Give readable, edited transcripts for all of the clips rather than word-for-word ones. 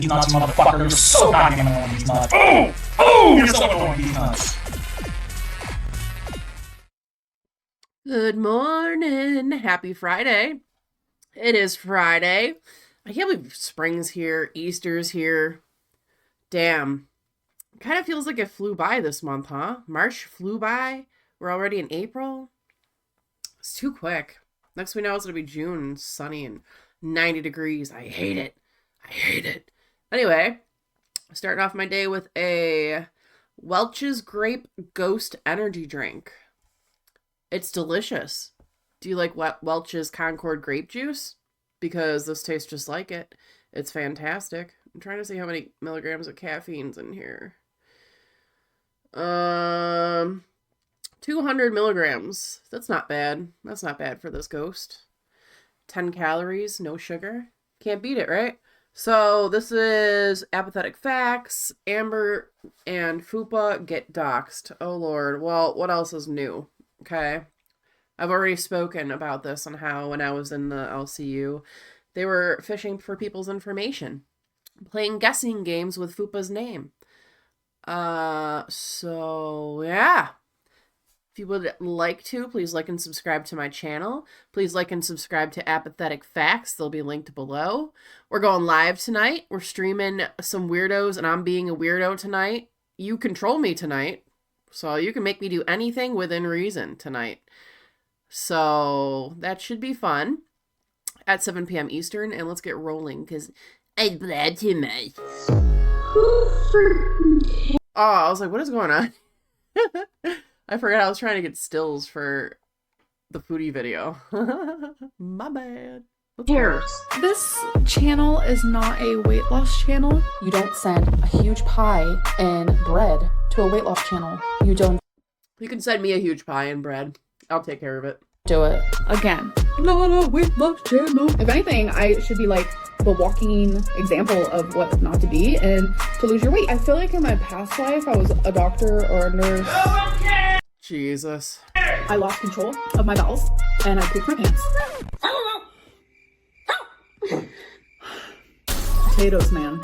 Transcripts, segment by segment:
these nuts, motherfucker. You're so goddamn annoying, these nuts. Oh! Oh! You're so annoying, these nuts. Good morning. Happy Friday. It is Friday. I can't believe spring's here. Easter's here. Damn. Kind of feels like it flew by this month, huh? March flew by. We're already in April. It's too quick. Next we know it's going to be June, sunny and 90 degrees. I hate it. I hate it. Anyway, starting off my day with a Welch's Grape Ghost Energy Drink. It's delicious. Do you like Welch's Concord grape juice? Because this tastes just like it. It's fantastic. I'm trying to see how many milligrams of caffeine's in here. 200 milligrams. That's not bad. That's not bad for this ghost. 10 calories, no sugar. Can't beat it, right? So this is Apathetic Facts. Amber and Fupa get doxed. Oh Lord. Well, what else is new? Okay. I've already spoken about this on how when I was in the LCU, they were fishing for people's information. Playing guessing games with Fupa's name. So yeah. If you would like to, please like and subscribe to my channel. Please like and subscribe to Apathetic Facts. They'll be linked below. We're going live tonight. We're streaming some weirdos, and I'm being a weirdo tonight. You control me tonight. So you can make me do anything within reason tonight. So that should be fun. At 7 p.m. Eastern. And let's get rolling, because I bled too much. Oh, I was like, what is going on? I forgot I was trying to get stills for the foodie video. My bad. Cheers. This channel is not a weight loss channel. You don't send a huge pie and bread to a weight loss channel. You don't You can send me a huge pie and bread. I'll take care of it. do it. Again, not a weight loss channel. If anything, I should be like the walking example of what not to be and to lose your weight. I feel like in my past life, I was a doctor or a nurse. Jesus. I lost control of my bowels and I pooped my pants. Potatoes, man.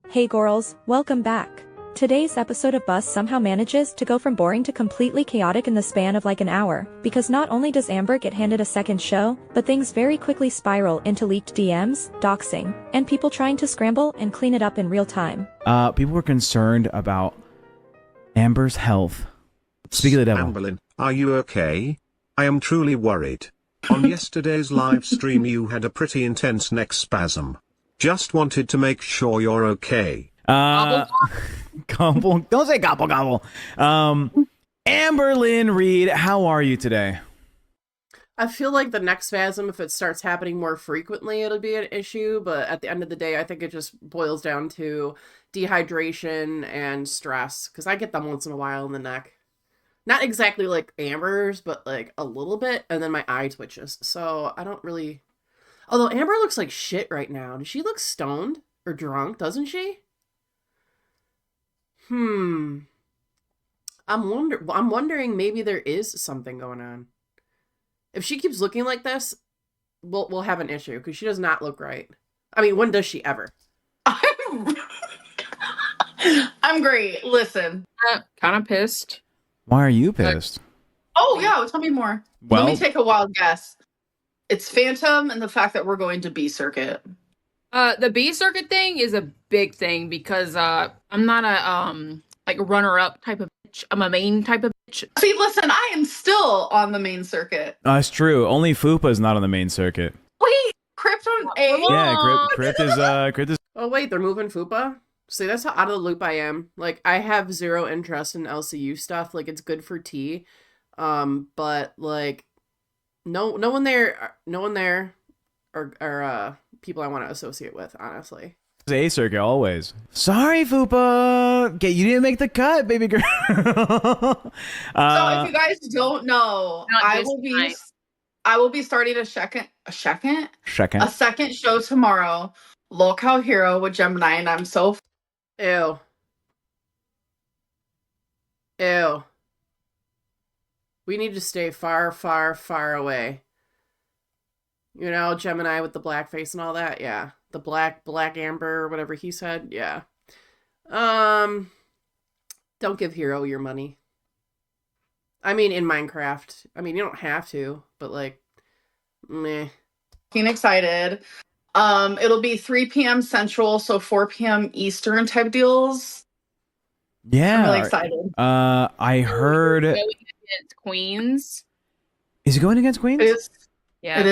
Hey girls, welcome back. Today's episode of Bus somehow manages to go from boring to completely chaotic in the span of like an hour, because not only does Amber get handed a second show, but things very quickly spiral into leaked DMs, doxing, and people trying to scramble and clean it up in real time. People were concerned about Amber's health. Speak of the devil. Amberlyn, are you okay? I am truly worried. On yesterday's live stream you had a pretty intense neck spasm. Just wanted to make sure you're okay. Gobble. Don't say gobble gobble. Amberlyn Reed, how are you today? I feel like the neck spasm, if it starts happening more frequently, it'll be an issue. But at the end of the day, I think it just boils down to dehydration and stress. Because I get them once in a while in the neck. Not exactly like Amber's, but like a little bit. And then my eye twitches. So I don't really... Although Amber looks like shit right now. Does she look stoned or drunk? Doesn't she? I'm wondering maybe there is something going on. If she keeps looking like this, we'll have an issue because she does not look right. I mean, when does she ever? I'm great. Listen, kind of pissed. Why are you pissed? Oh yeah, tell me more. Well, Let me take a wild guess. It's Phantom and the fact that we're going to B Circuit. The B Circuit thing is a big thing because I'm not a like runner-up type of bitch. I'm a main type of bitch. See, listen, I am still on the main circuit. That's true. Only Fupa is not on the main circuit. Wait, Crypt on A? Yeah, Crypt is. Oh wait, they're moving Fupa? See, that's how out of the loop I am. Like, I have zero interest in LCU stuff. Like, it's good for tea. But like no one there are people I want to associate with, honestly. A circuit always. Sorry, Fupa. You didn't make the cut, baby girl. So if you guys don't know, I will be starting a second show tomorrow. LOLCOW Hero with Gemini, and I'm so Ew. We need to stay far, far, far away. You know, Gemini with the black face and all that? Yeah. The black amber, or whatever he said. Yeah. Don't give Hero your money. I mean, in Minecraft. I mean, you don't have to, but like, meh. Excited. It'll be 3 p.m. Central, so 4 p.m. Eastern type deals. Yeah. I'm really excited. I heard. Going against Queens. Is it going against Queens? It is. Yeah. It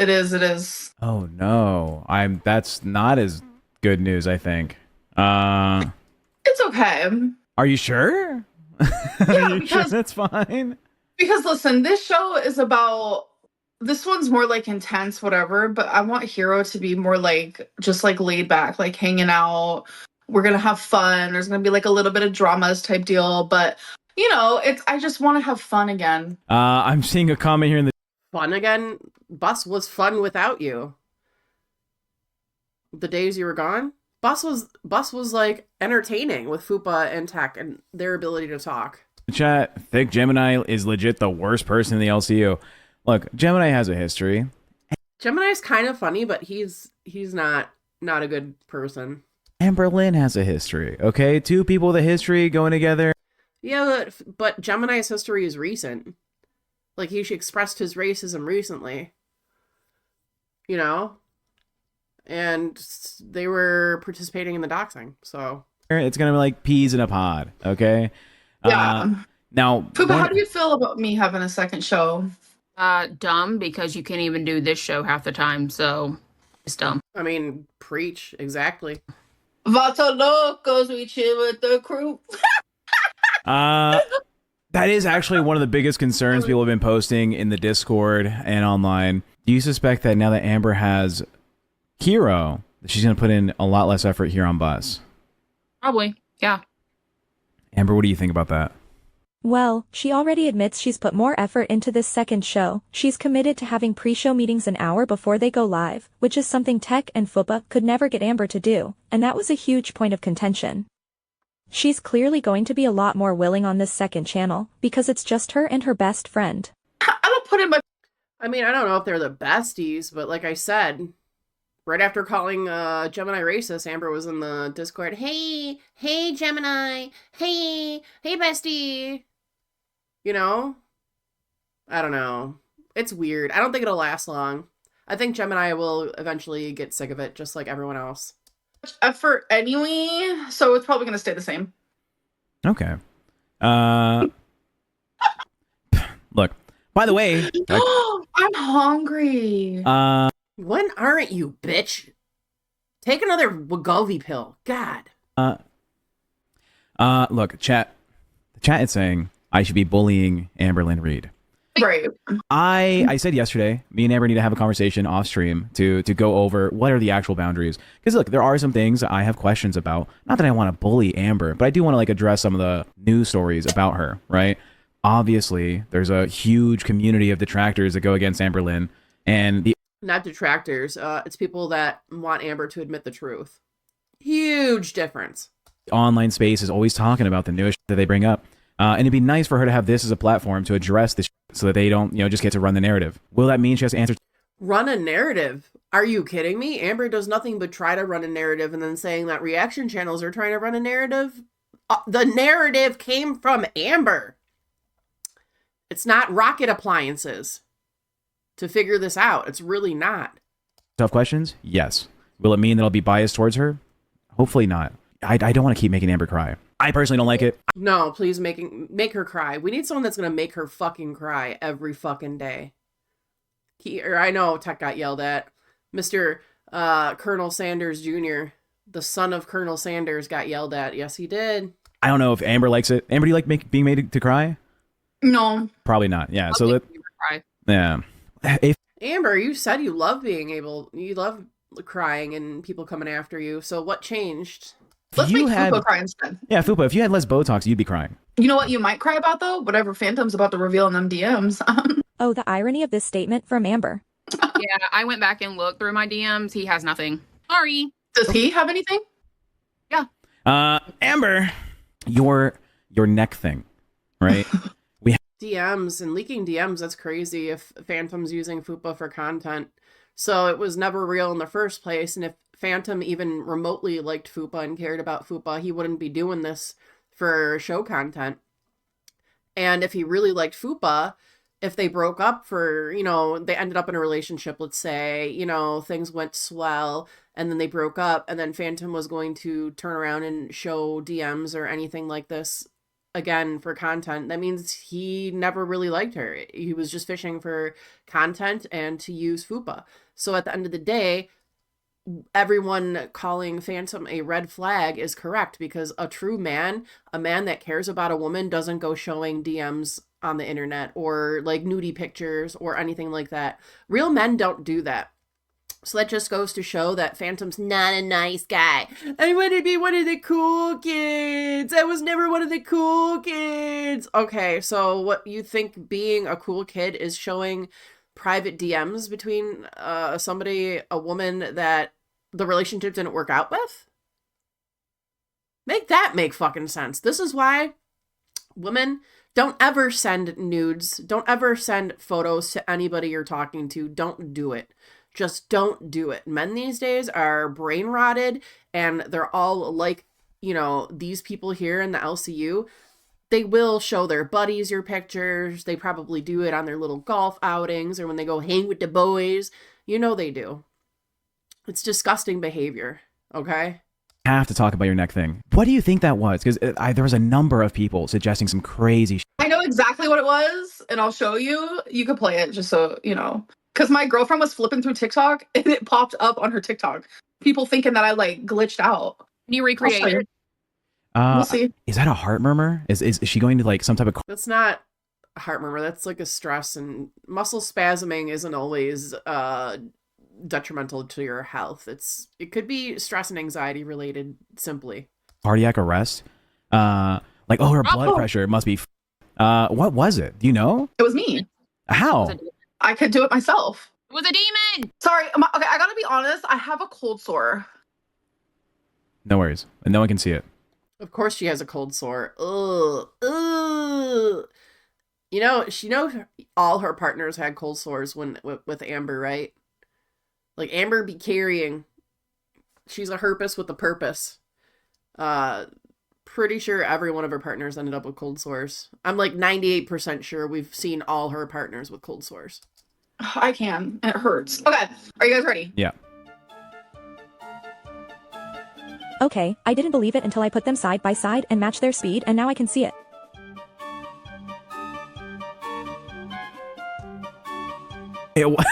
is. Oh no. That's not as good news, I think. It's okay. Are you sure? Yeah, Are you sure that's fine? Because listen, this show is about, this one's more like intense, whatever, but I want Hero to be more like just like laid back, like hanging out. We're gonna have fun. There's gonna be like a little bit of dramas type deal, but you know, I just want to have fun again. I'm seeing a comment here in the Fun again? Bus was fun without you. The days you were gone? Bus was like entertaining with Fupa and Tech and their ability to talk. chat. Thick Gemini is legit the worst person in the LCU. Look, Gemini has a history. Gemini's kind of funny, but he's not a good person. Amber Lynn has a history. Okay, 2 people with a history going together. Yeah, but Gemini's history is recent. Like, he expressed his racism recently. You know? And they were participating in the doxing, so. It's gonna be like peas in a pod, okay? Yeah. Now, Fupa, how do you feel about me having a second show? Dumb, because you can't even do this show half the time, so it's dumb. I mean, preach, exactly. Vato locos, we chill with the crew. That is actually one of the biggest concerns people have been posting in the Discord and online. Do you suspect that now that Amber has Hero, that she's going to put in a lot less effort here on Bus? Probably, yeah. Amber, what do you think about that? Well, she already admits she's put more effort into this second show. She's committed to having pre-show meetings an hour before they go live, which is something Tech and Fupa could never get Amber to do, and that was a huge point of contention. She's clearly going to be a lot more willing on this second channel, because it's just her and her best friend. I don't put in my... I mean, I don't know if they're the besties, but like I said, right after calling Gemini racist, Amber was in the Discord. Hey Gemini. Hey bestie. You know? I don't know. It's weird. I don't think it'll last long. I think Gemini will eventually get sick of it, just like everyone else. Effort anyway, so it's probably going to stay the same. Okay. Look, by the way... I'm hungry. When aren't you, bitch? Take another Wegovy pill. God. Look, chat. The chat is saying I should be bullying Amberlyn Reed. Right. I said yesterday, me and Amber need to have a conversation off stream to go over what are the actual boundaries. Because look, there are some things I have questions about. Not that I want to bully Amber, but I do want to like address some of the news stories about her, right? Obviously, there's a huge community of detractors that go against Amberlyn, and the Not detractors. It's people that want Amber to admit the truth. Huge difference. online space is always talking about the newest that they bring up. And it'd be nice for her to have this as a platform to address this so that they don't, just get to run the narrative. Will that mean she has to answer? Run a narrative? Are you kidding me? Amber does nothing but try to run a narrative and then saying that reaction channels are trying to run a narrative. The narrative came from Amber. It's not Rocket Appliances to figure this out. It's really not. Tough questions? Yes. Will it mean that I'll be biased towards her? Hopefully not. I don't want to keep making Amber cry. I personally don't like it. No, please make her cry. We need someone that's going to make her fucking cry every fucking day. I know Tech got yelled at. Mr. Colonel Sanders Jr., the son of Colonel Sanders, got yelled at. Yes, he did. I don't know if Amber likes it. Amber, do you like being made to cry? No. Probably not. Yeah. Cry. Yeah. Amber, you said you love you love crying and people coming after you. So what changed? Let's make Fupa cry instead. Yeah, Fupa, if you had less Botox, you'd be crying. You know what you might cry about, though? Whatever Phantom's about to reveal in them DMs. Oh, the irony of this statement from Amber. Yeah, I went back and looked through my DMs. He has nothing. Sorry. Does he have anything? Yeah. Amber, your neck thing, right? DMs and leaking DMs, that's crazy if Phantom's using Fupa for content. So it was never real in the first place. And if Phantom even remotely liked Fupa and cared about Fupa, he wouldn't be doing this for show content. And if he really liked Fupa, if they broke up for, you know, they ended up in a relationship, let's say, you know, things went swell and then they broke up and then Phantom was going to turn around and show DMs or anything like this again for content, that means he never really liked her. He was just fishing for content and to use Fupa. So at the end of the day, everyone calling Phantom a red flag is correct, because a true man, a man that cares about a woman, doesn't go showing DMs on the internet or like nudie pictures or anything like that. Real men don't do that. So that just goes to show that Phantom's not a nice guy. I want to be one of the cool kids. I was never one of the cool kids. Okay, so what you think being a cool kid is showing private DMs between a woman that the relationship didn't work out with? Make that make fucking sense. This is why women, don't ever send nudes. Don't ever send photos to anybody you're talking to. Don't do it. Just don't do it. Men these days are brain rotted and they're all like, you know, these people here in the LCU. They will show their buddies your pictures. They probably do it on their little golf outings or when they go hang with the boys. You know they do. It's disgusting behavior, okay? I have to talk about your neck thing. What do you think that was? Because there was a number of people suggesting some crazy I know exactly what it was, and I'll show you. You could play it just so you know. Because my girlfriend was flipping through TikTok, and it popped up on her TikTok. People thinking that I, like, glitched out. Can you recreate it? We'll see. Is that a heart murmur? Is she going to, like, some type of... That's not a heart murmur. That's like a stress, and muscle spasming isn't always detrimental to your health. It could be stress and anxiety related simply. Cardiac arrest? Like, oh, her blood pressure must be... what was it? Do you know? It was me. How? I could do it myself. It was a demon! Sorry. Okay, I gotta be honest. I have a cold sore. No worries. And no one can see it. Of course she has a cold sore. Ugh. Ugh. You know all her partners had cold sores with Amber, right? Like, Amber be carrying. She's a herpes with a purpose. Pretty sure every one of her partners ended up with cold sores. I'm like 98% sure we've seen all her partners with cold sores. I can, and it hurts. Okay, are you guys ready? Yeah. Okay, I didn't believe it until I put them side by side and matched their speed, and now I can see it. Hey, what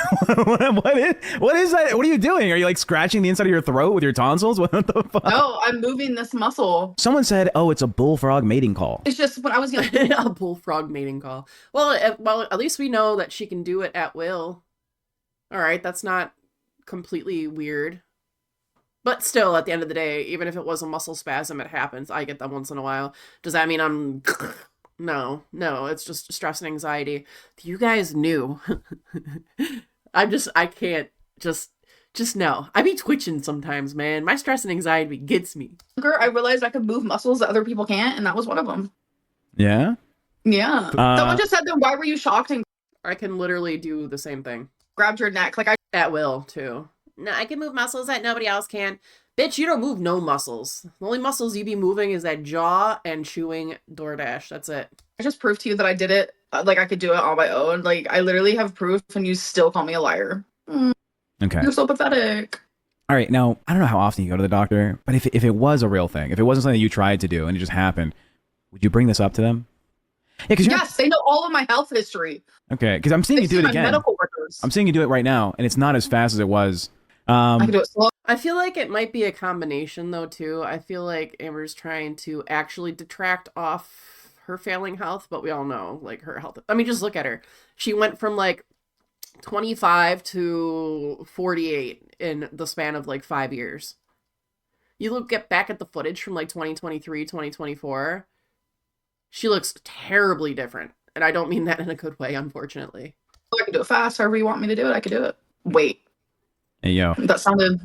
is that? What are you doing? Are you like scratching the inside of your throat with your tonsils? What the fuck? No, I'm moving this muscle. Someone said, oh, it's a bullfrog mating call. It's just when I was young. A bullfrog mating call. Well, at least we know that she can do it at will. All right, that's not completely weird. But still, at the end of the day, even if it was a muscle spasm, it happens. I get them once in a while. Does that mean I'm... No, it's just stress and anxiety. You guys knew. I can't just know. I be twitching sometimes, man. My stress and anxiety gets me. I realized I could move muscles that other people can't, and that was one of them. Yeah? Yeah. Someone just said, then why were you shocked? And I can literally do the same thing. Grabbed your neck. At will, too. No, I can move muscles that nobody else can. Bitch, you don't move no muscles. The only muscles you be moving is that jaw and chewing DoorDash. That's it. I just proved to you that I did it. Like, I could do it on my own. Like, I literally have proof, and you still call me a liar. Okay. You're so pathetic. All right. Now, I don't know how often you go to the doctor, but if it was a real thing, if it wasn't something you tried to do and it just happened, would you bring this up to them? Yeah, yes, they know all of my health history. Okay, because I'm seeing you do it again. Medical workers. I'm seeing you do it right now, and it's not as fast as it was. I can do it slow. I feel like it might be a combination, though, too. I feel like Amber's trying to actually detract off her failing health, but we all know, like, her health. I mean, just look at her. She went from, like, 25 to 48 in the span of, like, 5 years. Get back at the footage from, like, 2023, 2024. She looks terribly different. And I don't mean that in a good way, unfortunately. I can do it fast. However you want me to do it, I can do it. Wait. Hey, yo. That sounded...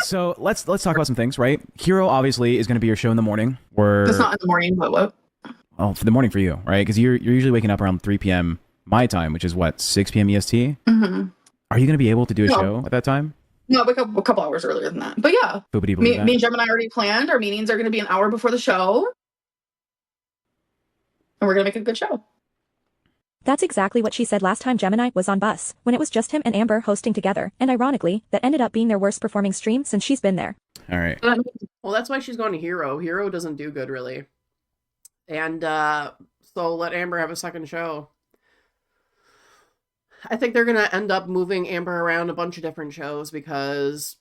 So let's talk about some things, right? Hero obviously is going to be your show in the morning. It's not in the morning, but what? Oh, for the morning for you, right? Because you're usually waking up around 3 p.m. my time, which is what, 6 p.m. EST? Mm-hmm. Are you going to be able to do a No. show at that time? No, a couple hours earlier than that. But yeah, Fupa, do you believe that? me and Gemini already planned. Our meetings are going to be an hour before the show. And we're going to make a good show. That's exactly what she said last time Gemini was on Bus, when it was just him and Amber hosting together, and ironically, that ended up being their worst performing stream since she's been there. All right. Well, that's why she's going to Hero. Hero doesn't do good, really. And so let Amber have a second show. I think they're going to end up moving Amber around a bunch of different shows because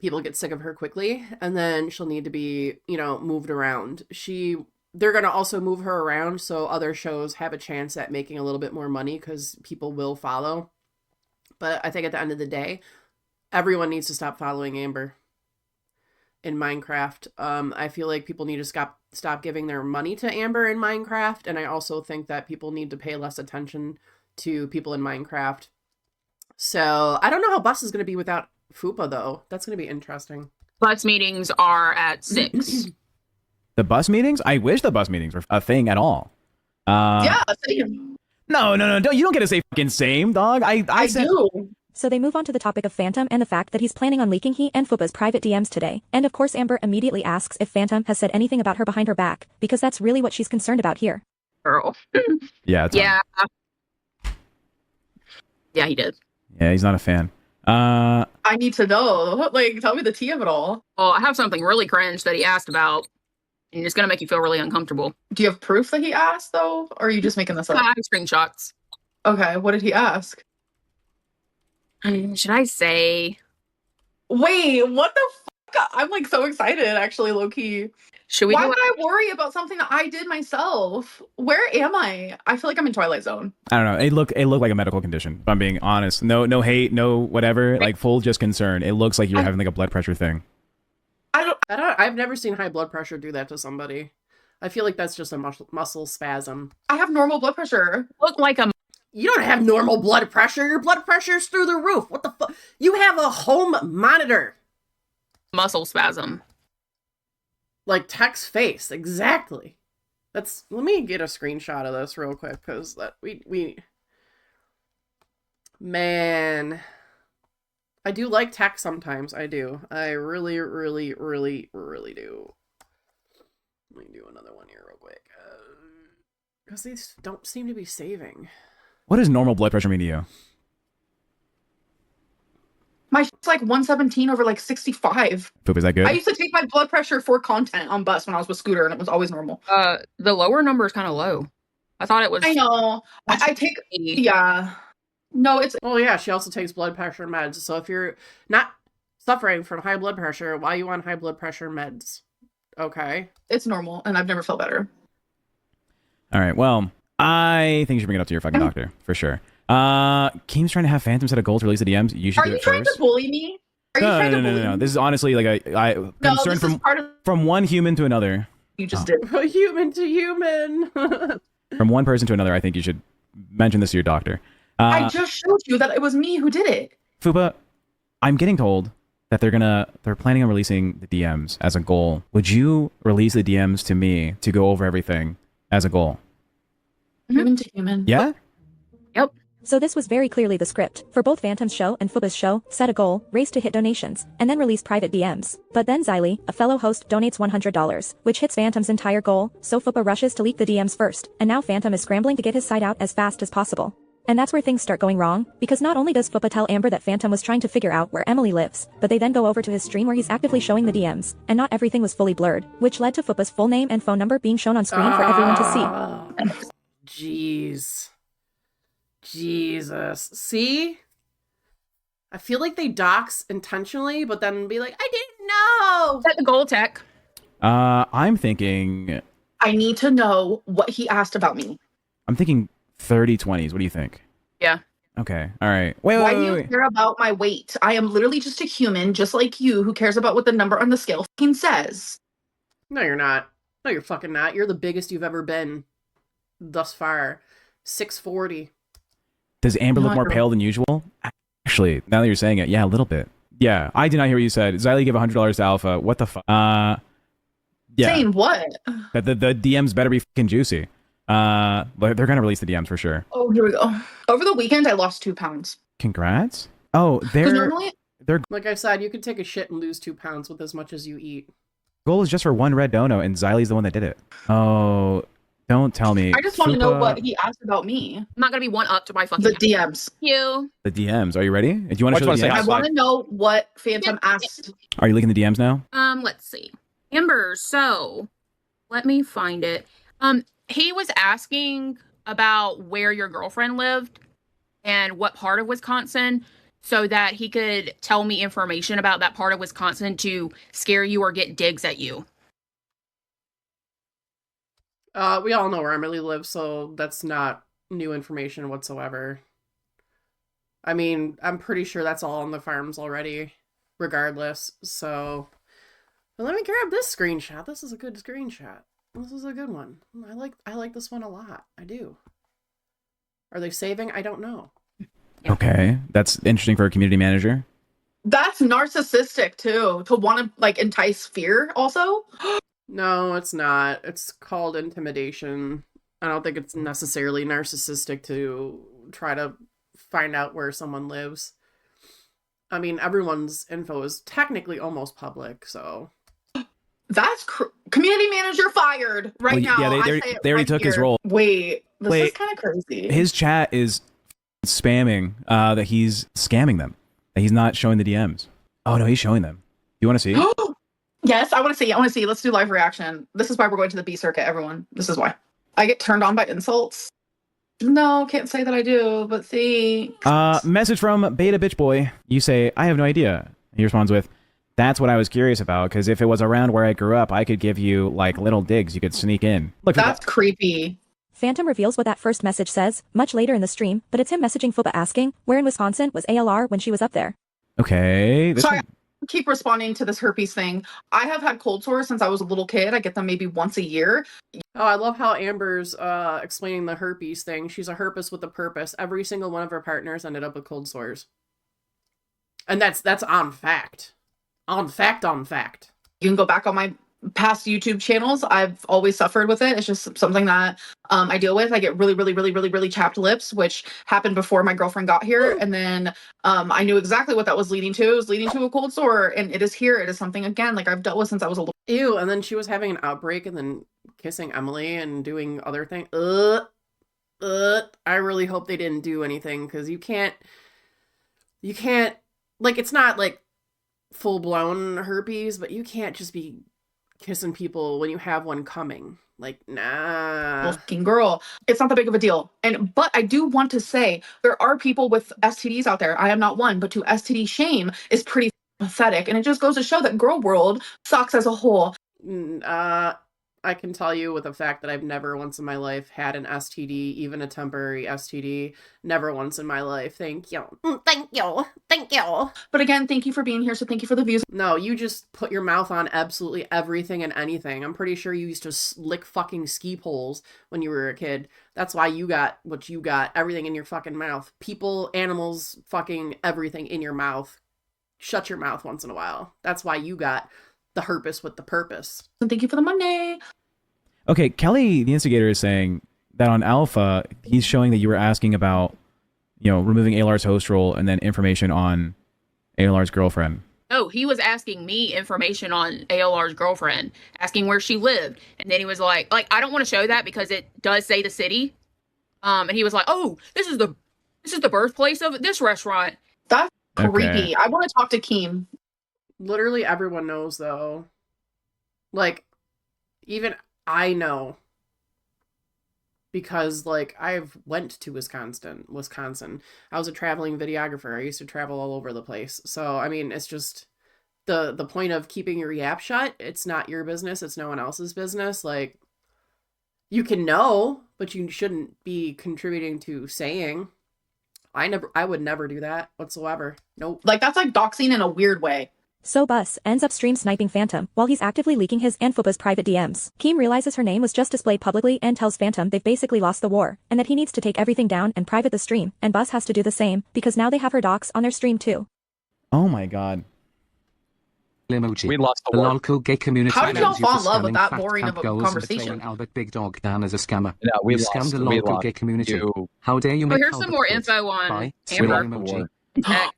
people get sick of her quickly, and then she'll need to be, moved around. They're going to also move her around so other shows have a chance at making a little bit more money because people will follow. But I think at the end of the day, everyone needs to stop following Amber in Minecraft. I feel like people need to stop giving their money to Amber in Minecraft, and I also think that people need to pay less attention to people in Minecraft. So I don't know how Bus is going to be without Fupa, though. That's going to be interesting. Bus meetings are at 6. The bus meetings? I wish the bus meetings were a thing at all. Yeah, same. No. You don't get to say fucking same, dog. I said, do. So they move on to the topic of Phantom and the fact that he's planning on leaking he and Fupa's private DMs today. And of course Amber immediately asks if Phantom has said anything about her behind her back, because that's really what she's concerned about here. Girl. Yeah. Yeah. Yeah, he did. Yeah, he's not a fan. I need to know. Like, tell me the tea of it all. Well, I have something really cringe that he asked about, and it's going to make you feel really uncomfortable. Do you have proof that he asked, though? Or are you just making this up? I have screenshots. Okay, what did he ask? Should I say? Wait, what the fuck? I'm like so excited, actually, low-key. Should we Why do would I worry about something that I did myself? Where am I? I feel like I'm in Twilight Zone. I don't know. It looked like a medical condition, if I'm being honest. No hate, no whatever. Like full just concern. It looks like you're having like a blood pressure thing. I've never seen high blood pressure do that to somebody. I feel like that's just a muscle spasm. I have normal blood pressure. Look like a... You don't have normal blood pressure. Your blood pressure's through the roof. What the fuck? You have a home monitor. muscle spasm. Like Tech's face, exactly. Let me get a screenshot of this real quick, because that we man, I do like Tech sometimes. I do. I really, really, really, really do. Let me do another one here real quick, because these don't seem to be saving. What does normal blood pressure mean to you? My shit's like 117 over like 65. Poop, is that good? I used to take my blood pressure for content on bus when I was with Scooter, and it was always normal. The lower number is kind of low. I thought it was. I know. I take. Yeah. No, it's. Oh yeah, she also takes blood pressure meds. So if you're not suffering from high blood pressure, why are you on high blood pressure meds? Okay. It's normal, and I've never felt better. All right. Well, I think you should bring it up to your fucking doctor for sure. Keem's trying to have Phantom set a goal to release the DMs. You should do it first. Are you trying to bully me? No. This is honestly like a concern from one human to another. You just did. Human to human. From one person to another, I think you should mention this to your doctor. I just showed you that it was me who did it. Fupa, I'm getting told that they're planning on releasing the DMs as a goal. Would you release the DMs to me to go over everything as a goal? Human to human. Yeah? Yep. So this was very clearly the script. For both Phantom's show and Fupa's show, set a goal, race to hit donations, and then release private DMs. But then Xylee, a fellow host, donates $100, which hits Phantom's entire goal, so Fupa rushes to leak the DMs first, and now Phantom is scrambling to get his side out as fast as possible. And that's where things start going wrong, because not only does Fupa tell Amber that Phantom was trying to figure out where Emily lives, but they then go over to his stream where he's actively showing the DMs, and not everything was fully blurred, which led to Fupa's full name and phone number being shown on screen for everyone to see. Jeez. Jesus. See? I feel like they dox intentionally, but then be like, I didn't know. Set the goal, Tech. I'm thinking... I need to know what he asked about me. I'm thinking 30-20s. What do you think? Yeah. Okay. All right. Wait. Why do you care about my weight? I am literally just a human, just like you, who cares about what the number on the scale fucking says. No, you're not. No, you're fucking not. You're the biggest you've ever been thus far. 640. Does Amber look more pale than usual? Actually, now that you're saying it, yeah, a little bit. Yeah, I did not hear what you said. Xylee gave $100 to Alpha. What the fuck? Yeah. Saying what? That the DMs better be fucking juicy. But they're gonna release the DMs for sure. Oh, here we go. Over the weekend, I lost 2 pounds. Congrats. Oh, 'Cause their normally, Like I said, you could take a shit and lose 2 pounds with as much as you eat. goal is just for 1 red dono, and Xylie's the one that did it. Oh, don't tell me. I just want to know Fupa- what he asked about me. I'm not gonna be one up to my fucking The DMs. you. The DMs. Are you ready? Do you want What to do show you the wanna say? I DMs? want to know what Phantom asked. Are you leaking the DMs now? Let's see. Amber, so let me find it. He was asking about where your girlfriend lived and what part of Wisconsin so that he could tell me information about that part of Wisconsin to scare you or get digs at you. We all know where Emily lives, so that's not new information whatsoever. I mean, I'm pretty sure that's all on the farms already, regardless. So, but let me grab this screenshot. This is a good screenshot. This is a good one. I like this one a lot. I do. Are they saving? I don't know. Okay, that's interesting for a community manager. That's narcissistic too, to want to like entice fear also. No, it's not. It's called intimidation. I don't think it's necessarily narcissistic to try to find out where someone lives. I mean, everyone's info is technically almost public, so. That's community manager fired right now. Yeah, I say it they already right took his here. role. Wait, this Wait. is kind of crazy. His chat is spamming that he's scamming them. That he's not showing the DMs. Oh no, he's showing them. You want to see? Yes, I want to see. I want to see. Let's do live reaction. This is why we're going to the B circuit, everyone. This is why. I get turned on by insults. No, can't say that I do, but see. Message from Beta Bitch Boy. You say, I have no idea. He responds with, that's what I was curious about, because if it was around where I grew up, I could give you, like, little digs you could sneak in. Look, that's creepy. Phantom reveals what that first message says, much later in the stream, but it's him messaging Fupa asking, where in Wisconsin was ALR when she was up there? Okay. Sorry, I keep responding to this herpes thing. I have had cold sores since I was a little kid. I get them maybe once a year. Oh, I love how Amber's explaining the herpes thing. She's a herpes with a purpose. Every single one of her partners ended up with cold sores. And that's on fact. On fact. You can go back on my past YouTube channels. I've always suffered with it. It's just something that I deal with. I get really chapped lips, which happened before my girlfriend got here. And then I knew exactly what that was leading to. It was leading to a cold sore. And it is here. It is something, again, like I've dealt with since I was a little. Ew, and then she was having an outbreak and then kissing Emily and doing other things. I really hope they didn't do anything, because you can't, like, it's not like full-blown herpes, but you can't just be kissing people when you have one coming. Like, nah. Fucking girl. It's not that big of a deal. But I do want to say there are people with STDs out there. I am not one, but to STD shame is pretty pathetic. And it just goes to show that girl world sucks as a whole. I can tell you with the fact that I've never once in my life had an STD, even a temporary STD. Never once in my life. Thank you. Thank you. But again, thank you for being here. So thank you for the views. No, you just put your mouth on absolutely everything and anything. I'm pretty sure you used to lick fucking ski poles when you were a kid. That's why you got what you got. Everything in your fucking mouth. People, animals, fucking everything in your mouth. Shut your mouth once in a while. That's why you got the herpes with the purpose. And thank you for the Monday. Okay, Kelly, the instigator, is saying that on Alpha, he's showing that you were asking about, removing ALR's host role and then information on ALR's girlfriend. Oh, he was asking me information on ALR's girlfriend, asking where she lived. And then he was like, I don't want to show that because it does say the city. And he was like, oh, this is the birthplace of this restaurant. That's creepy. Okay. I want to talk to Keem. Literally everyone knows, though. Like, even I know. Because, I've went to Wisconsin. I was a traveling videographer. I used to travel all over the place. So, I mean, it's just the point of keeping your yap shut. It's not your business. It's no one else's business. You can know, but you shouldn't be contributing to saying. I would never do that whatsoever. Nope. That's like doxing in a weird way. So Bus ends up stream sniping Phantom while he's actively leaking his and Fupa's private DMs. Keem realizes her name was just displayed publicly and tells Phantom they've basically lost the war, and that he needs to take everything down and private the stream, and Bus has to do the same, because now they have her docs on their stream too. Oh my god. Emoji. We lost The the war. LOLCO gay community. How did y'all knows you fall for in love with scamming that fat boring camp of a goals and conversation? portraying Albert Big Dog Dan as a scammer. Yeah, we You lost. scammed the We LOLCO lost. gay community. You- How dare you Oh, make here's some Albert more quit. info on Bye. We Amber. lost the war. Heck,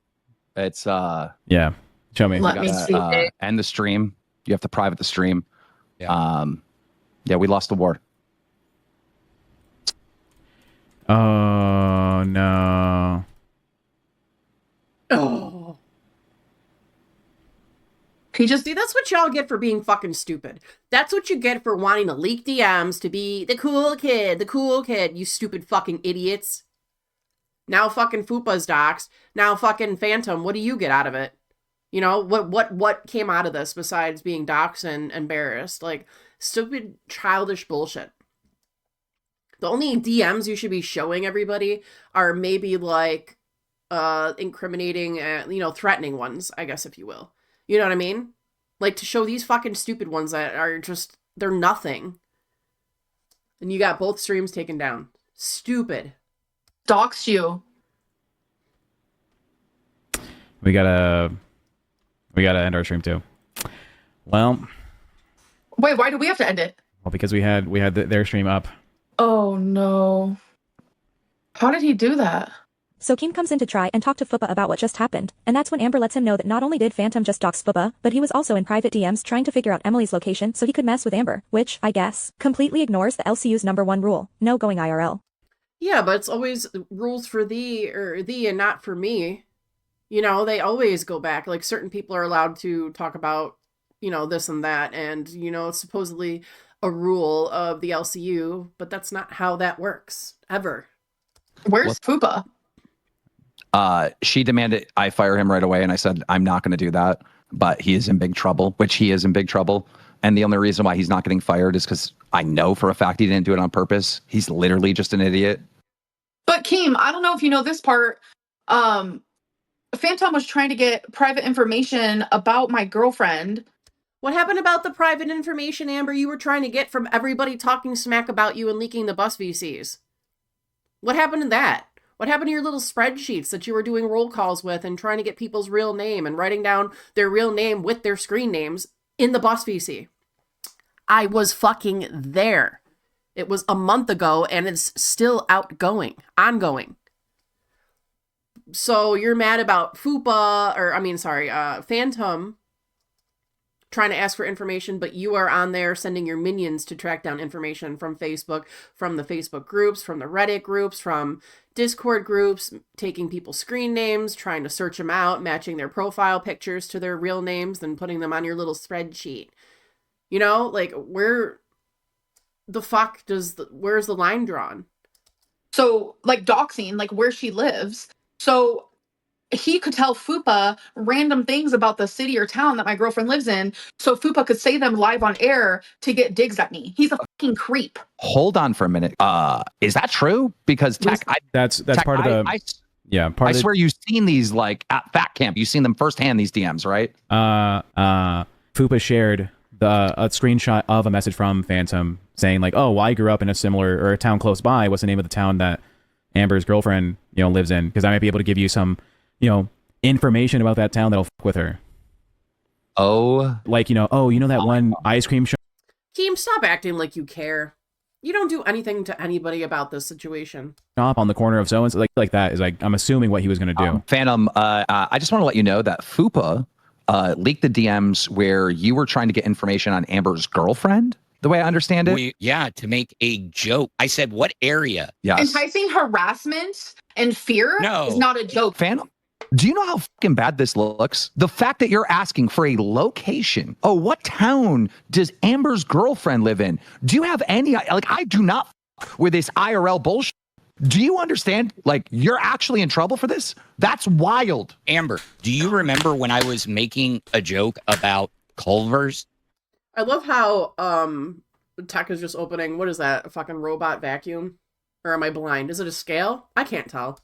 It's Yeah. Show me. Let you me gotta, see. end the stream. You have to private the stream. Yeah. Yeah, we lost the war. Oh no. Oh. He just See, that's what y'all get for being fucking stupid. That's what you get for wanting to leak DMs to be the cool kid, you stupid fucking idiots. Now fucking Fupa's doxed. Now fucking Phantom, what do you get out of it? You know, what came out of this besides being doxed and embarrassed? Like, stupid, childish bullshit. The only DMs you should be showing everybody are maybe like incriminating, threatening ones, I guess, if you will. You know what I mean? Like, to show these fucking stupid ones that are just, they're nothing. And you got both streams taken down. Stupid. doxed you. We gotta end our stream too. Well, Wait, why do we have to end it? because we had their stream up. Oh no. How did he do that? So Keem comes in to try and talk to Fupa about what just happened, and that's when Amber lets him know that not only did Phantom just dox Fupa, but he was also in private DMs trying to figure out Emily's location so he could mess with Amber, which, I guess, completely ignores the LCU's #1 rule, no going IRL. Yeah, but it's always rules for thee and not for me. You know, they always go back. Like, certain people are allowed to talk about, this and that, and, it's supposedly a rule of the LCU, but that's not how that works, ever. Where's Fupa? She demanded I fire him right away, and I said I'm not going to do that. But he is in big trouble, which he is in big trouble. And the only reason why he's not getting fired is because I know for a fact he didn't do it on purpose. He's literally just an idiot. But Keem, I don't know if you know this part. Phantom was trying to get private information about my girlfriend. What happened about the private information, Amber, you were trying to get from everybody talking smack about you and leaking the bus VCs? What happened to that? What happened to your little spreadsheets that you were doing roll calls with and trying to get people's real name and writing down their real name with their screen names in the bus VC? I was fucking there. It was a month ago and it's still ongoing. So you're mad about Phantom trying to ask for information, but you are on there sending your minions to track down information from Facebook, from the Facebook groups, from the Reddit groups, from Discord groups, taking people's screen names, trying to search them out, matching their profile pictures to their real names, then putting them on your little spreadsheet. Like, where the fuck where's the line drawn? So, like, doxing, like, where she lives. So he could tell Fupa random things about the city or town that my girlfriend lives in, so Fupa could say them live on air to get digs at me. He's a fucking creep. Hold on for a minute. Is that true? Because Tech, that's part of the I swear you've seen these like at Fat Camp. You've seen them firsthand. These DMs, right? Fupa shared a screenshot of a message from Phantom saying like, "Oh, well, I grew up in a town close by. What's the name of the town that Amber's girlfriend lives in? Because I might be able to give you some information about that town that'll fuck with her." Oh, like that one ice cream shop. Keem, stop acting like you care. You don't do anything to anybody about this situation. On the corner of so and so, like that is like, I'm assuming what he was going to do. Phantom, I just want to let you know that Fupa leaked the DMs where you were trying to get information on Amber's girlfriend. The way I understand it, to make a joke. I said, "What area?" Yes. Enticing harassment and fear is not a joke. Phantom, do you know how fucking bad this looks? The fact that you're asking for a location. Oh, what town does Amber's girlfriend live in? Do you have any, like, I do not with this IRL bullshit. Do you understand? Like, you're actually in trouble for this? That's wild. Amber, do you remember when I was making a joke about Culver's? I love how Tech is just opening, what is that, a fucking robot vacuum? Or am I blind? Is it a scale? I can't tell.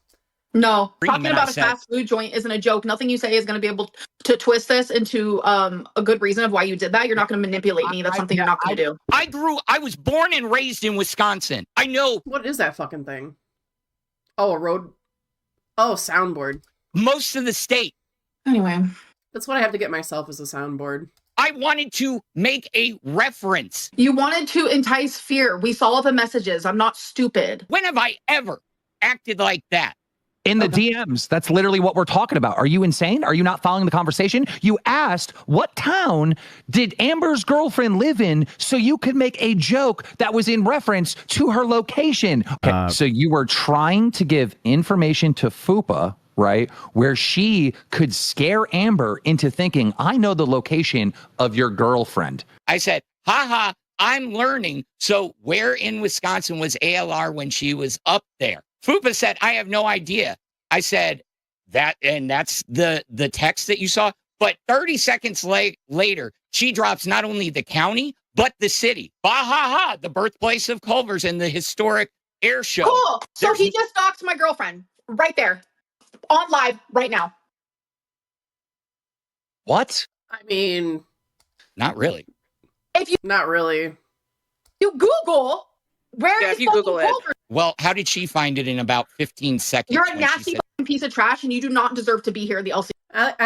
No, talking about a fast food joint isn't a joke. Nothing you say is going to be able to twist this into a good reason of why you did that. You're not going to manipulate me. That's something you're not going to do. I was born and raised in Wisconsin. I know. What is that fucking thing? Oh, a road. Oh, soundboard. Most of the state. Anyway. That's what I have to get myself as a soundboard. I wanted to make a reference. You wanted to entice fear. We saw the messages. I'm not stupid. When have I ever acted like that? In the DMs, that's literally what we're talking about. Are you insane? Are you not following the conversation? You asked, what town did Amber's girlfriend live in so you could make a joke that was in reference to her location? Okay, so you were trying to give information to Fupa, right, where she could scare Amber into thinking, I know the location of your girlfriend. I said, haha, I'm learning. So where in Wisconsin was ALR when she was up there? Fupa said, I have no idea. I said, that's the text that you saw. But 30 seconds later, she drops not only the county, but the city. Bah ha ha, the birthplace of Culver's and the historic air show. Cool. So he just doxed my girlfriend right there on live right now. What? I mean, not really. If you not really. You Google where is if you Google it. Culver's? Well, how did she find it in about 15 seconds? You're a nasty fucking piece of trash, and you do not deserve to be here. The LC.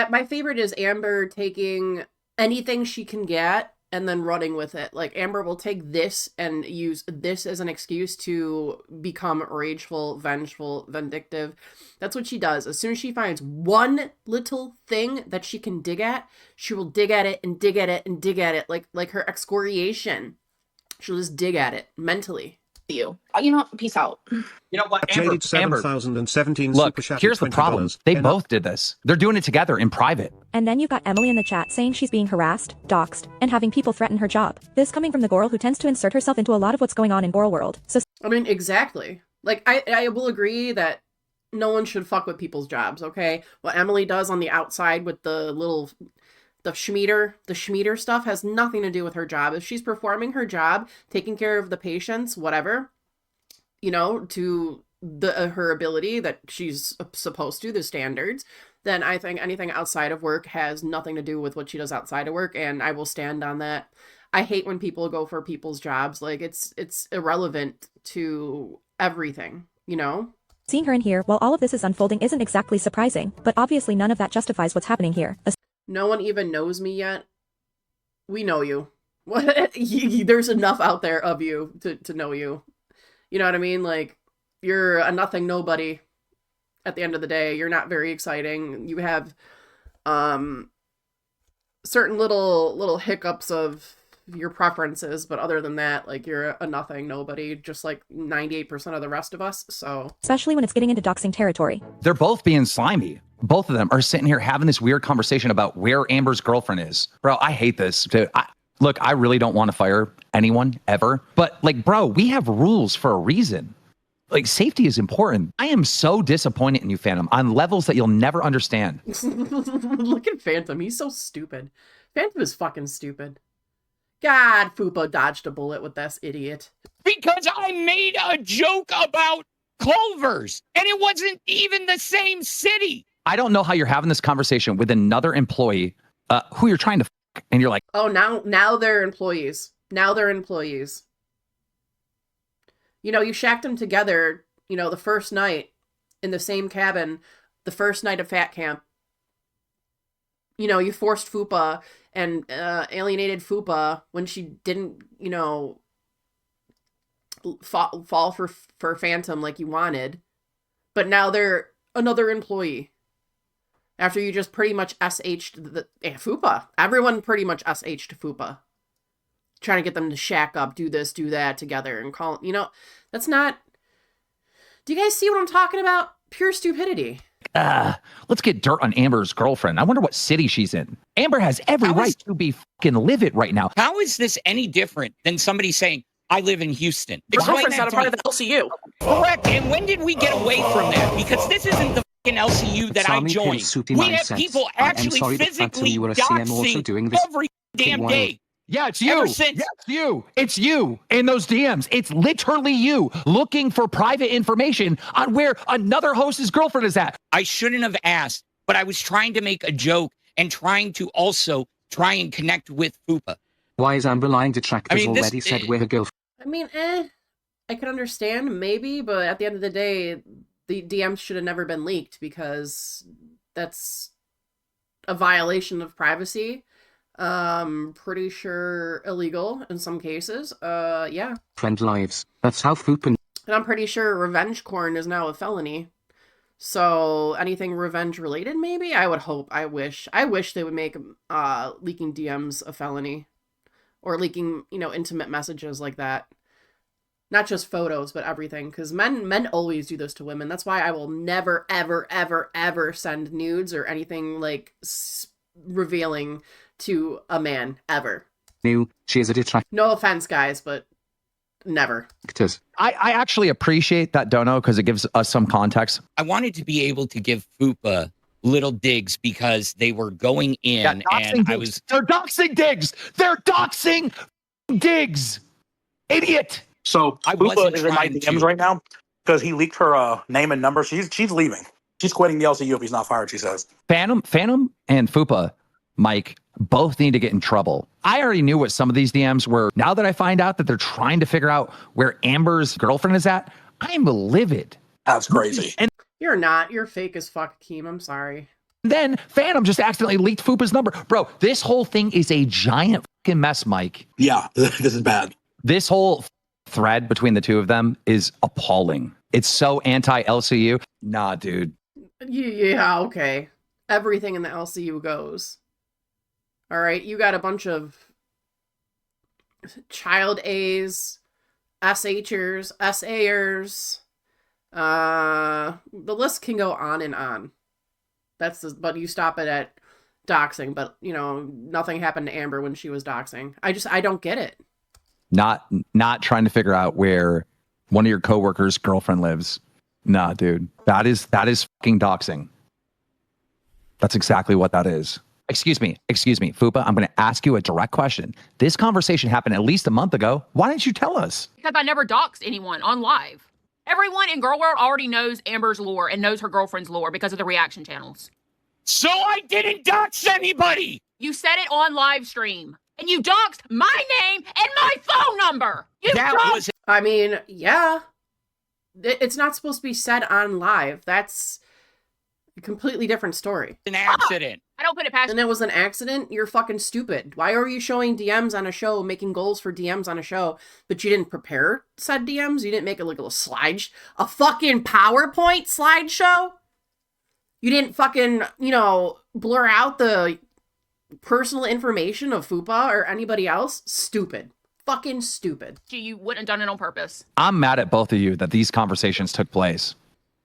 My favorite is Amber taking anything she can get and then running with it. Like, Amber will take this and use this as an excuse to become rageful, vengeful, vindictive. That's what she does. As soon as she finds one little thing that she can dig at, she will dig at it and dig at it and dig at it. Like her excoriation. She'll just dig at it mentally. You know, peace out. You know what, Jaded 7017 look, super chat here's the problem. $20. They both did this. They're doing it together in private. And then you've got Emily in the chat saying she's being harassed, doxxed, and having people threaten her job. This coming from the girl who tends to insert herself into a lot of what's going on in Boral world. So I mean, exactly. Like, I will agree that no one should fuck with people's jobs, okay? What Emily does on the outside with the Schmieder stuff has nothing to do with her job. If she's performing her job, taking care of the patients, whatever, you know, to her ability that she's supposed to, the standards, then I think anything outside of work has nothing to do with what she does outside of work, and I will stand on that. I hate when people go for people's jobs. Like, it's irrelevant to everything, you know? seeing her in here while all of this is unfolding isn't exactly surprising, but obviously none of that justifies what's happening here. No one even knows me yet. We know you. What? There's enough out there of you to know you. You know what I mean? Like, you're a nothing nobody at the end of the day. You're not very exciting. You have certain little hiccups of your preferences, but other than that, like, you're a nothing nobody, just like 98% of the rest of us. So Especially when it's getting into doxing territory. They're both being slimy. Both of them are sitting here having this weird conversation about where Amber's girlfriend is. Bro, I hate this. Look, I really don't want to fire anyone ever, but like, bro, we have rules for a reason. Like, safety is important. I am so disappointed in you, Phantom, on levels that you'll never understand. Look at Phantom. He's so stupid. Phantom is fucking stupid. God, Fupa dodged a bullet with this idiot. Because I made a joke about Culver's, and it wasn't even the same city. I don't know how you're having this conversation with another employee who you're trying to and you're like, oh, now they're employees. Now they're employees. You know, you shacked them together, you know, the first night in the same cabin, the first night of Fat Camp. You know, you forced Fupa and alienated Fupa when she didn't, you know, fall for Phantom like you wanted. But now they're another employee. After you just pretty much SH'd Fupa. Everyone pretty much SH'd Fupa. Trying to get them to shack up, do this, do that together, and call, you know, that's not... Do you guys see what I'm talking about? Pure stupidity. Let's get dirt on Amber's girlfriend. I wonder what city she's in. Amber has every right to be fucking livid right now. How is this any different than somebody saying, I live in Houston? Your girlfriend's not a part of the LCU. Correct. And when did we get away from that? Because this isn't the fucking LCU that I joined. We have people actually physically doxing every damn day. Yeah, it's you. It's you in those DMs. It's literally you looking for private information on where another host's girlfriend is at. I shouldn't have asked, but I was trying to make a joke and trying to also try and connect with Fupa. Why is Amber lying to track this already said we're her girlfriend? I mean, I can understand maybe, but at the end of the day, the DMs should have never been leaked because that's a violation of privacy. Pretty sure illegal in some cases. Yeah. Friend lives. That's how Fupa. And I'm pretty sure revenge porn is now a felony. So anything revenge related, maybe? I would hope. I wish they would make leaking DMs a felony, or leaking, intimate messages like that. Not just photos, but everything. Because men always do this to women. That's why I will never, ever, ever, ever send nudes or anything like revealing to a man ever. She is a detractor. No offense, guys, but never. I actually appreciate that, Dono, because it gives us some context. I wanted to be able to give Fupa little digs because they were going in, and They're doxing digs. They're doxing digs. Idiot. So Fupa is in my DMs right now because he leaked her name and number. She's leaving. She's quitting the LCU if he's not fired, she says. Phantom and Fupa, Mike, both need to get in trouble. I already knew what some of these DMs were. Now that I find out that they're trying to figure out where Amber's girlfriend is at, I'm livid. That's crazy. And you're not. You're fake as fuck, Keem. I'm sorry. then Phantom just accidentally leaked Fupa's number. Bro, this whole thing is a giant fucking mess, Mike. Yeah, this is bad. This whole thread between the two of them is appalling. It's so anti-LCU. Nah, dude. Yeah, okay. Everything in the LCU goes. All right, you got a bunch of child A's, SHers, SAers. The list can go on and on. But you stop it at doxing. But nothing happened to Amber when she was doxing. I don't get it. Not trying to figure out where one of your coworkers' girlfriend lives. Nah, dude. That is fucking doxing. That's exactly what that is. Excuse me, Fupa, I'm going to ask you a direct question. This conversation happened at least a month ago. Why didn't you tell us? Because I never doxed anyone on live. Everyone in Girl World already knows Amber's lore and knows her girlfriend's lore because of the reaction channels. So I didn't dox anybody! You said it on live stream. And you doxed my name and my phone number! I mean, yeah. It's not supposed to be said on live. That's a completely different story. An accident. I don't put it past you. And it was an accident? You're fucking stupid. Why are you showing DMs on a show, making goals for DMs on a show, but you didn't prepare said DMs? You didn't make a little a fucking PowerPoint slideshow? You didn't fucking, blur out the personal information of Fupa or anybody else? Stupid. Fucking stupid. You wouldn't have done it on purpose. I'm mad at both of you that these conversations took place.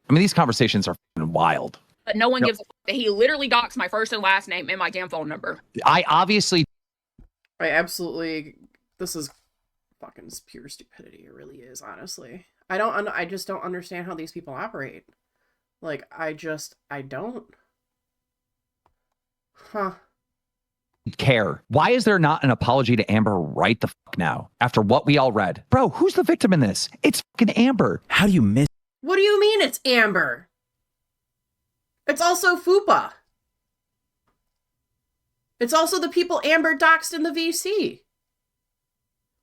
I mean, these conversations are fucking wild. But no one gives a fuck that he literally doxed my first and last name and my damn phone number. I absolutely, this is fucking pure stupidity. It really is, honestly. I just don't understand how these people operate. Like, I don't. Huh. care. Why is there not an apology to Amber right the fuck now? After what we all read. Bro, who's the victim in this? It's fucking Amber. How do you miss? What do you mean it's Amber? It's also Fupa. It's also the people Amber doxed in the VC.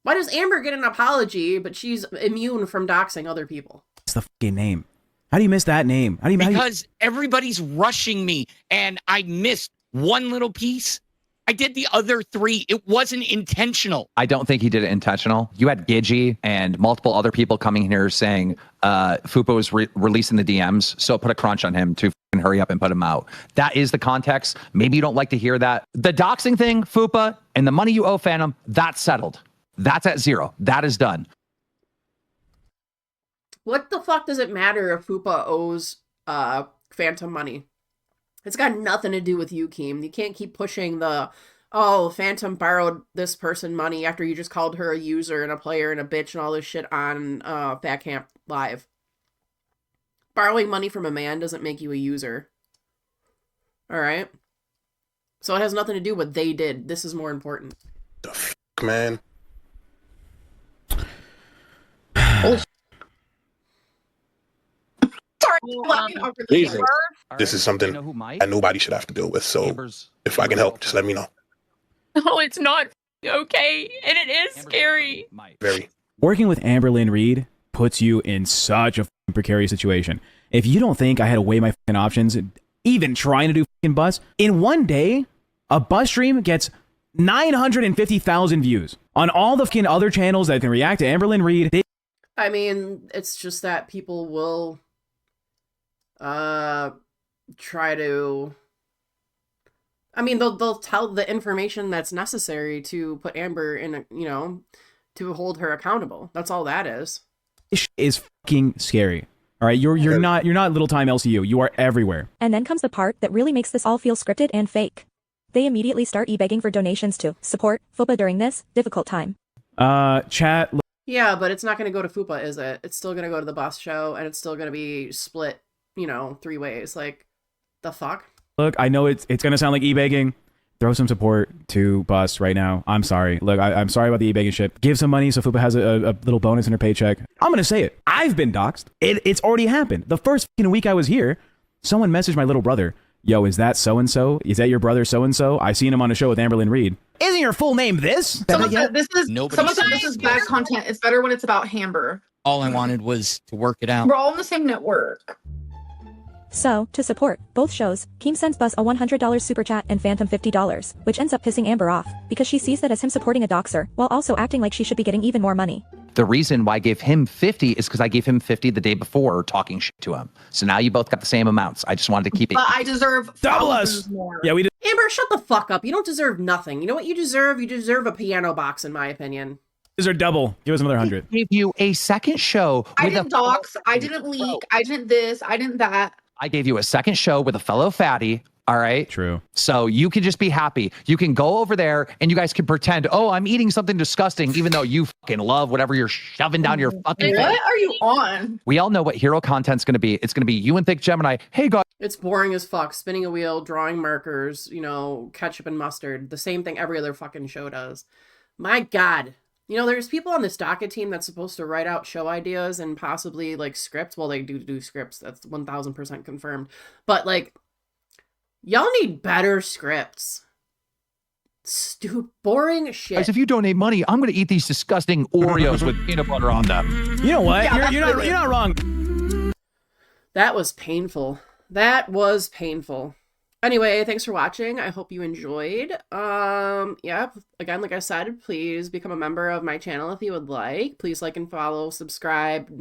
Why does Amber get an apology, but she's immune from doxing other people? It's the fucking name. How do you miss that name? Because everybody's rushing me, and I missed one little piece. I did the other three. It wasn't intentional. I don't think he did it intentional. You had Gidgy and multiple other people coming here saying Fupa was releasing the DMs, so put a crunch on him to hurry up and put him out. That is the context. Maybe you don't like to hear that. The doxing thing, Fupa, and the money you owe Phantom, that's settled. That's at zero. That is done. What the fuck does it matter if Fupa owes Phantom money? It's got nothing to do with you, Keem. You can't keep pushing Phantom borrowed this person money after you just called her a user and a player and a bitch and all this shit on Fat Camp Live. Borrowing money from a man doesn't make you a user. Alright? So it has nothing to do with what they did. This is more important. The fuck, man? Reason. This is something that nobody should have to deal with. So if I can help, just let me know. No, it's not okay. And it is scary. Very. Working with Amberlynn Reed puts you in such a precarious situation. If you don't think I had to weigh my options, even trying to do fucking bus. In one day, a bus stream gets 950,000 views on all the fucking other channels that can react to Amberlynn Reed. I mean, it's just that people will try to, I mean, they'll tell the information that's necessary to put Amber in a, you know, to hold her accountable. That's all that is. This is fucking scary. All right, you're not little time LCU. You are everywhere. And then comes the part that really makes this all feel scripted and fake. They immediately start e-begging for donations to support Fupa during this difficult time. Chat. Yeah, but it's not going to go to Fupa, is it? It's still going to go to the bus show, and it's still going to be split, you know, 3 ways. Like, the fuck? Look, I know it's going to sound like e-begging. Throw some support to Bus right now. I'm sorry. Look, I'm sorry about the e-begging shit. Give some money so Fupa has a little bonus in her paycheck. I'm going to say it. I've been doxxed. It's already happened. The first fucking week I was here, someone messaged my little brother. Yo, is that so-and-so? Is that your brother so-and-so? I seen him on a show with Amberlynn Reed. Isn't your full name this? Someone said this is bad content. It's better when it's about Amber. All I wanted was to work it out. We're all on the same network. So, to support both shows, Keem sends Buzz a $100 super chat and Phantom $50, which ends up pissing Amber off, because she sees that as him supporting a doxer, while also acting like she should be getting even more money. The reason why I gave him 50 is because I gave him 50 the day before talking shit to him. So now you both got the same amounts. I just wanted to keep it. But I deserve double us more. Yeah, we did. Amber, shut the fuck up. You don't deserve nothing. You know what you deserve? You deserve a piano box, in my opinion. These are double. Give us another 100. I gave you a second show. I didn't dox. I didn't leak. I didn't this. I didn't that. I gave you a second show with a fellow fatty. All right. True. So you can just be happy. You can go over there and you guys can pretend, oh, I'm eating something disgusting, even though you fucking love whatever you're shoving down your fucking What face. are you on? We all know what hero content's going to be. It's going to be you and Thick Gemini. Hey, guys. It's boring as fuck. Spinning a wheel, drawing markers, you know, ketchup and mustard. The same thing every other fucking show does. My God. You know, there's people on this docket team that's supposed to write out show ideas and possibly, like, scripts. Well, they do scripts. That's 1,000% confirmed. But, like, y'all need better scripts. Boring shit. Guys, if you donate money, I'm going to eat these disgusting Oreos with peanut butter on them. You know what? Yeah, you're not wrong. That was painful. That was painful. Anyway, thanks for watching. I hope you enjoyed. Yeah, again, like I said, please become a member of my channel if you would like. Please like and follow, subscribe to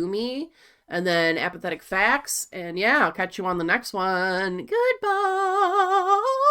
me, and then Apathetic Facts. And yeah, I'll catch you on the next one. Goodbye.